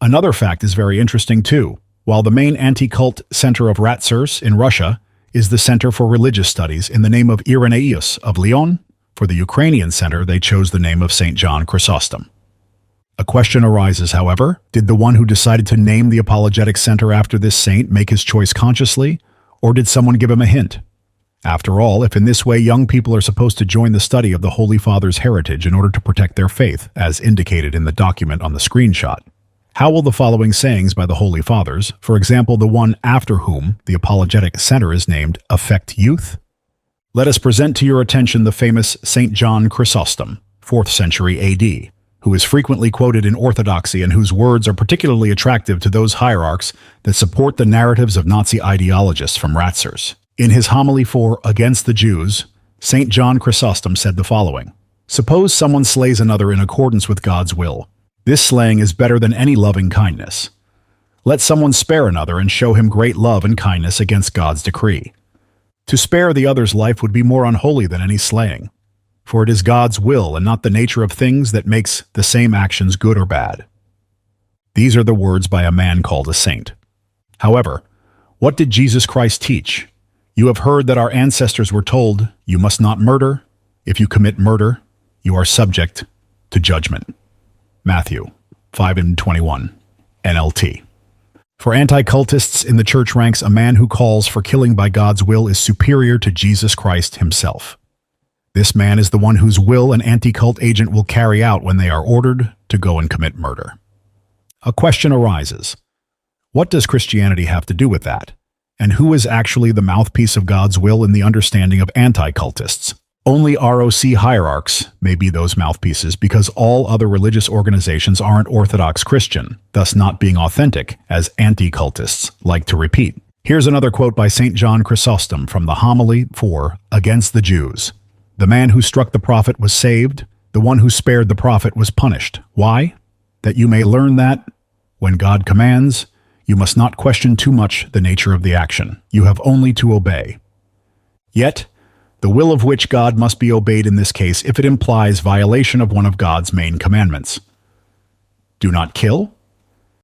Another fact is very interesting too. While the main anti-cult center of RACIRS in Russia is the Center for Religious Studies in the name of Irenaeus of Lyon, for the Ukrainian center they chose the name of St. John Chrysostom. A question arises, however, did the one who decided to name the apologetic center after this saint make his choice consciously, or did someone give him a hint? After all, if in this way young people are supposed to join the study of the Holy Father's heritage in order to protect their faith, as indicated in the document on the screenshot, how will the following sayings by the Holy Fathers, for example the one after whom the apologetic center is named, affect youth? Let us present to your attention the famous St. John Chrysostom, 4th century AD, who is frequently quoted in Orthodoxy and whose words are particularly attractive to those hierarchs that support the narratives of Nazi ideologists from RACIRS. In his homily for Against the Jews, St. John Chrysostom said the following: "Suppose someone slays another in accordance with God's will. This slaying is better than any loving kindness. Let someone spare another and show him great love and kindness against God's decree. To spare the other's life would be more unholy than any slaying. For it is God's will and not the nature of things that makes the same actions good or bad." These are the words by a man called a saint. However, what did Jesus Christ teach? You have heard that our ancestors were told, "You must not murder. If you commit murder, you are subject to judgment." Matthew 5:21, NLT. For anti-cultists in the church ranks, a man who calls for killing by God's will is superior to Jesus Christ himself. This man is the one whose will an anti-cult agent will carry out when they are ordered to go and commit murder. A question arises. What does Christianity have to do with that? And who is actually the mouthpiece of God's will in the understanding of anti-cultists? Only ROC hierarchs may be those mouthpieces because all other religious organizations aren't Orthodox Christian, thus not being authentic, as anti-cultists like to repeat. Here's another quote by St. John Chrysostom from the homily for Against the Jews. "The man who struck the prophet was saved. The one who spared the prophet was punished. Why? That you may learn that, when God commands, you must not question too much the nature of the action. You have only to obey. Yet, the will of which God must be obeyed in this case if it implies violation of one of God's main commandments. Do not kill.